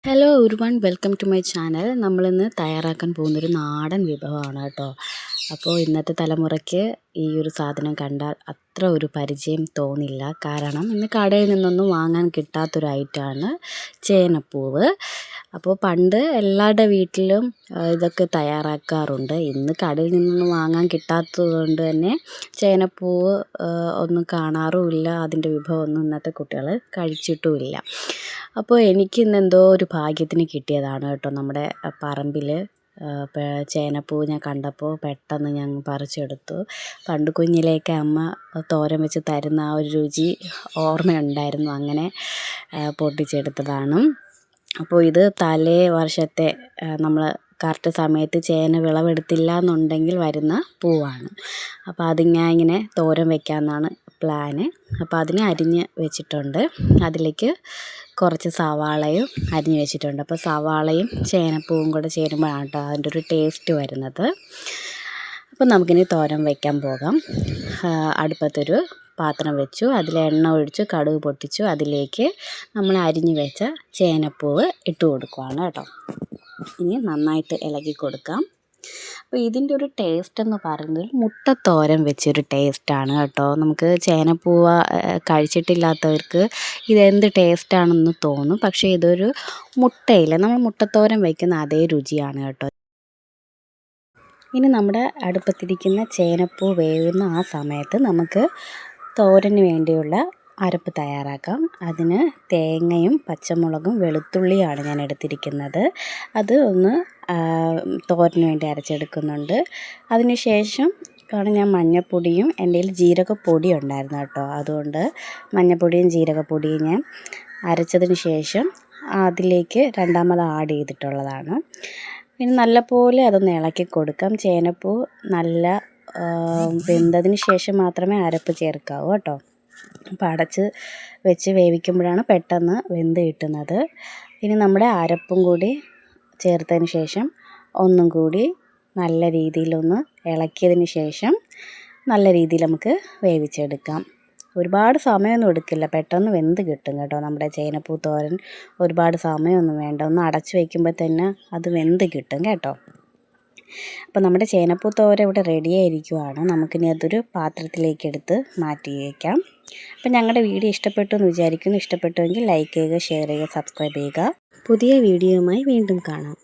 Hello everyone, welcome to my channel. നമ്മളിന്ന് തയ്യാറാക്കാൻ പോകുന്നൊരു നാടൻ വിഭവമാണ് കേട്ടോ. അപ്പോൾ ഇന്നത്തെ തലമുറയ്ക്ക് ഈ ഒരു സാധനം കണ്ടാൽ അത്ര ഒരു പരിചയം തോന്നില്ല. കാരണം ഇന്ന് കടയിൽ നിന്നൊന്നും വാങ്ങാൻ കിട്ടാത്തൊരു ഐറ്റമാണ് ചേനപ്പൂവ്. അപ്പോൾ പണ്ട് എല്ലാവരുടെ വീട്ടിലും ഇതൊക്കെ തയ്യാറാക്കാറുണ്ട്. ഇന്ന് കടയിൽ നിന്നൊന്നും വാങ്ങാൻ കിട്ടാത്തത് കൊണ്ട് തന്നെ ചേനപ്പൂവ് ഒന്നും കാണാറുമില്ല. അതിൻ്റെ വിഭവമൊന്നും ഇന്നത്തെ കുട്ടികൾ കഴിച്ചിട്ടുമില്ല. അപ്പോൾ എനിക്കിന്ന് എന്തോ ഒരു ഭാഗ്യത്തിന് കിട്ടിയതാണ് കേട്ടോ. നമ്മുടെ പറമ്പിൽ ചേനപ്പൂവ് ഞാൻ കണ്ടപ്പോൾ പെട്ടെന്ന് ഞാൻ പറിച്ചെടുത്തു. പണ്ട് കുഞ്ഞിലേക്ക് അമ്മ തോരൻ വെച്ച് തരുന്ന ആ ഒരു രുചി ഓർമ്മയുണ്ടായിരുന്നു. അങ്ങനെ പൊട്ടിച്ചെടുത്തതാണ്. അപ്പോൾ ഇത് തലേ വർഷത്തെ നമ്മൾ കറക്റ്റ് സമയത്ത് ചേന വിളവെടുത്തില്ല എന്നുണ്ടെങ്കിൽ വരുന്ന പൂവാണ്. അപ്പോൾ അതിങ്ങനെ ഇങ്ങനെ തോരൻ വയ്ക്കാമെന്നാണ് പ്ലാന്. അപ്പോൾ അതിനെ അരിഞ്ഞ് വെച്ചിട്ടുണ്ട്. അതിലേക്ക് കുറച്ച് സവാളയും അരിഞ്ഞ് വെച്ചിട്ടുണ്ട്. അപ്പോൾ സവാളയും ചേനപ്പൂവും കൂടെ ചേരുമ്പോഴാണ് കേട്ടോ അതിൻ്റെ ഒരു ടേസ്റ്റ് വരുന്നത്. അപ്പോൾ നമുക്കിനി തോരൻ വയ്ക്കാൻ പോകാം. അടുപ്പത്തൊരു പാത്രം വെച്ചു, അതിൽ എണ്ണ ഒഴിച്ചു, കടുക് പൊട്ടിച്ചു, അതിലേക്ക് നമ്മൾ അരിഞ്ഞ് വെച്ച ചേനപ്പൂവ് ഇട്ട് കൊടുക്കുകയാണ് കേട്ടോ. ഇനി നന്നായിട്ട് ഇളക്കി കൊടുക്കാം. അപ്പോൾ ഇതിൻ്റെ ഒരു ടേസ്റ്റ് എന്ന് പറയുന്നത് മുട്ടത്തോരൻ വെച്ചൊരു ടേസ്റ്റാണ് കേട്ടോ. നമുക്ക് ചേനപ്പൂവ് കഴിച്ചിട്ടില്ലാത്തവർക്ക് ഇതെന്ത് ടേസ്റ്റാണെന്ന് തോന്നും. പക്ഷേ ഇതൊരു മുട്ടയില്ല, നമ്മൾ മുട്ടത്തോരൻ വയ്ക്കുന്ന അതേ രുചിയാണ് കേട്ടോ. ഇനി നമ്മുടെ അടുപ്പത്തിരിക്കുന്ന ചേനപ്പൂ വേവുന്ന ആ സമയത്ത് നമുക്ക് തോരന് വേണ്ടിയുള്ള അരപ്പ് തയ്യാറാക്കാം. അതിന് തേങ്ങയും പച്ചമുളകും വെളുത്തുള്ളിയാണ് ഞാൻ എടുത്തിരിക്കുന്നത്. അത് ഒന്ന് തോരന് വേണ്ടി അരച്ചെടുക്കുന്നുണ്ട്. അതിന് ശേഷം ആണ് ഞാൻ മഞ്ഞൾപ്പൊടിയും എൻ്റെ കയ്യിൽ ജീരകപ്പൊടി ഉണ്ടായിരുന്നു കേട്ടോ. അതുകൊണ്ട് മഞ്ഞൾപ്പൊടിയും ജീരകപ്പൊടിയും ഞാൻ അരച്ചതിന് ശേഷം അതിലേക്ക് രണ്ടാമത് ആഡ് ചെയ്തിട്ടുള്ളതാണ്. പിന്നെ നല്ലപോലെ അതൊന്ന് ഇളക്കി കൊടുക്കാം. ചേനപ്പൂ നല്ല വെന്തതിന് ശേഷം മാത്രമേ അരപ്പ് ചേർക്കാവൂ കേട്ടോ. അപ്പോൾ അടച്ച് വെച്ച് വേവിക്കുമ്പോഴാണ് പെട്ടെന്ന് വെന്ത് കിട്ടുന്നത്. ഇനി നമ്മുടെ അരപ്പും കൂടി ചേർത്തതിന് ശേഷം ഒന്നും കൂടി നല്ല രീതിയിലൊന്ന് ഇളക്കിയതിന് ശേഷം നല്ല രീതിയിൽ നമുക്ക് വേവിച്ചെടുക്കാം. ഒരുപാട് സമയമൊന്നും എടുക്കില്ല, പെട്ടെന്ന് വെന്ത് കിട്ടും കേട്ടോ. നമ്മുടെ ചേനപ്പൂ തോരൻ ഒരുപാട് സമയമൊന്നും വേണ്ട, ഒന്ന് അടച്ച് വയ്ക്കുമ്പോൾ തന്നെ അത് വെന്ത് കിട്ടും കേട്ടോ. അപ്പോൾ നമ്മുടെ ചേനപ്പൂ തോരൻ ഇവിടെ റെഡിയായിരിക്കുവാണ്. നമുക്കിനി അതൊരു പാത്രത്തിലേക്ക് എടുത്ത് മാറ്റി വയ്ക്കാം. അപ്പോൾ ഞങ്ങളുടെ വീഡിയോ ഇഷ്ടപ്പെട്ടു എന്ന് വിചാരിക്കുന്നു. ഇഷ്ടപ്പെട്ടുവെങ്കിൽ ലൈക്ക് ചെയ്യുക, ഷെയർ ചെയ്യുക, സബ്സ്ക്രൈബ് ചെയ്യുക. പുതിയ വീഡിയോയുമായി വീണ്ടും കാണാം.